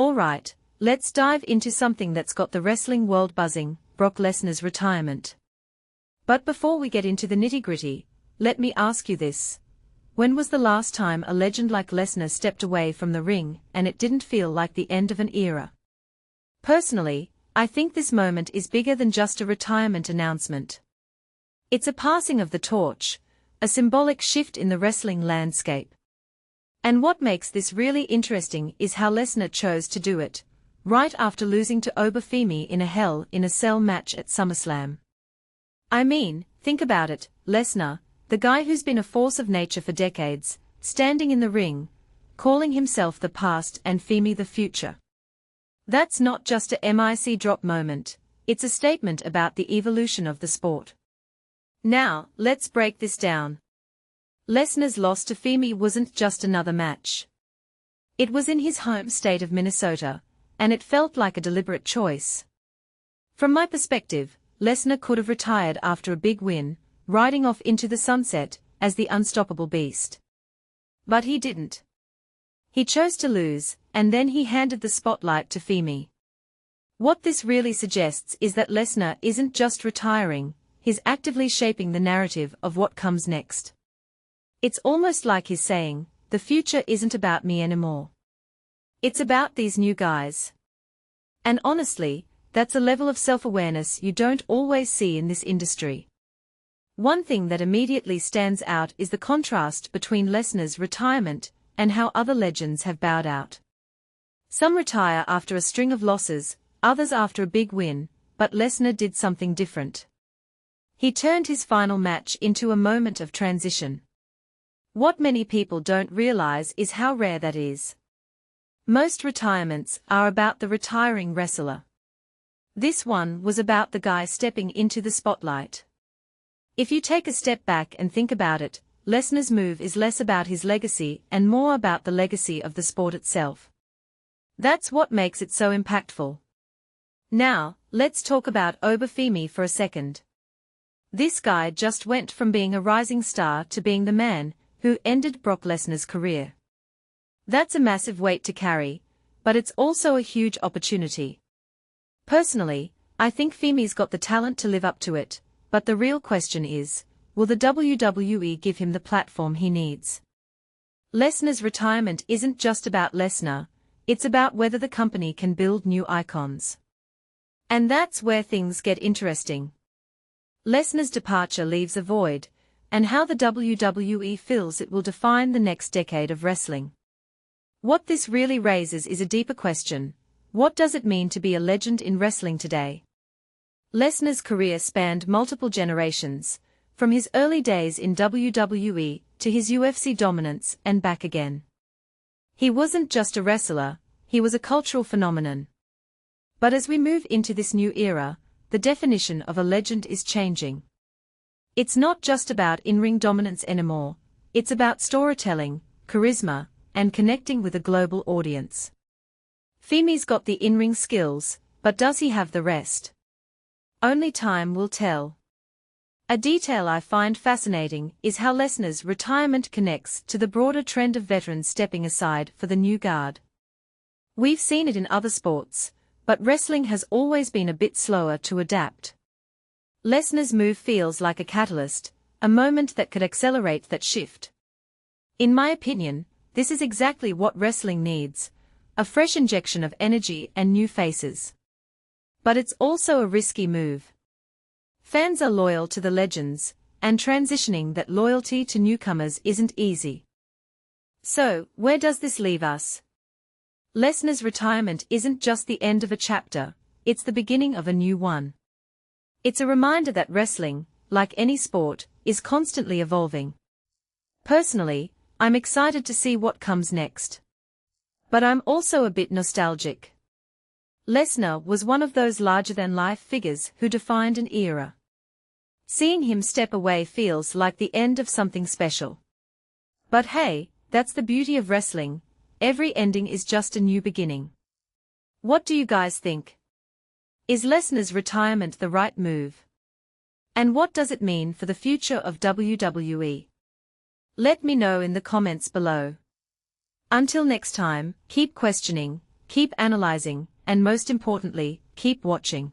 Alright, let's dive into something that's got the wrestling world buzzing, Brock Lesnar's retirement. But before we get into the nitty-gritty, let me ask you this. When was the last time a legend like Lesnar stepped away from the ring and it didn't feel like the end of an era? Personally, I think this moment is bigger than just a retirement announcement. It's a passing of the torch, a symbolic shift in the wrestling landscape. And what makes this really interesting is how Lesnar chose to do it, right after losing to Oba Femi in a Hell in a Cell match at SummerSlam. I mean, think about it, Lesnar, the guy who's been a force of nature for decades, standing in the ring, calling himself the past and Femi the future. That's not just a mic drop moment, it's a statement about the evolution of the sport. Now, let's break this down. Lesnar's loss to Femi wasn't just another match. It was in his home state of Minnesota, and it felt like a deliberate choice. From my perspective, Lesnar could have retired after a big win, riding off into the sunset as the unstoppable beast. But he didn't. He chose to lose, and then he handed the spotlight to Femi. What this really suggests is that Lesnar isn't just retiring, he's actively shaping the narrative of what comes next. It's almost like he's saying, the future isn't about me anymore. It's about these new guys. And honestly, that's a level of self-awareness you don't always see in this industry. One thing that immediately stands out is the contrast between Lesnar's retirement and how other legends have bowed out. Some retire after a string of losses, others after a big win, but Lesnar did something different. He turned his final match into a moment of transition. What many people don't realize is how rare that is. Most retirements are about the retiring wrestler. This one was about the guy stepping into the spotlight. If you take a step back and think about it, Lesnar's move is less about his legacy and more about the legacy of the sport itself. That's what makes it so impactful. Now, let's talk about Oba Femi for a second. This guy just went from being a rising star to being the man who ended Brock Lesnar's career. That's a massive weight to carry, but it's also a huge opportunity. Personally, I think Femi's got the talent to live up to it, but the real question is, will the WWE give him the platform he needs? Lesnar's retirement isn't just about Lesnar, it's about whether the company can build new icons. And that's where things get interesting. Lesnar's departure leaves a void, and how the WWE feels it will define the next decade of wrestling. What this really raises is a deeper question. What does it mean to be a legend in wrestling today? Lesnar's career spanned multiple generations, from his early days in WWE to his UFC dominance and back again. He wasn't just a wrestler, he was a cultural phenomenon. But as we move into this new era, the definition of a legend is changing. It's not just about in-ring dominance anymore, it's about storytelling, charisma, and connecting with a global audience. Femi's got the in-ring skills, but does he have the rest? Only time will tell. A detail I find fascinating is how Lesnar's retirement connects to the broader trend of veterans stepping aside for the new guard. We've seen it in other sports, but wrestling has always been a bit slower to adapt. Lesnar's move feels like a catalyst, a moment that could accelerate that shift. In my opinion, this is exactly what wrestling needs, a fresh injection of energy and new faces. But it's also a risky move. Fans are loyal to the legends, and transitioning that loyalty to newcomers isn't easy. So, where does this leave us? Lesnar's retirement isn't just the end of a chapter, it's the beginning of a new one. It's a reminder that wrestling, like any sport, is constantly evolving. Personally, I'm excited to see what comes next. But I'm also a bit nostalgic. Lesnar was one of those larger-than-life figures who defined an era. Seeing him step away feels like the end of something special. But hey, that's the beauty of wrestling, every ending is just a new beginning. What do you guys think? Is Lesnar's retirement the right move? And what does it mean for the future of WWE? Let me know in the comments below. Until next time, keep questioning, keep analyzing, and most importantly, keep watching.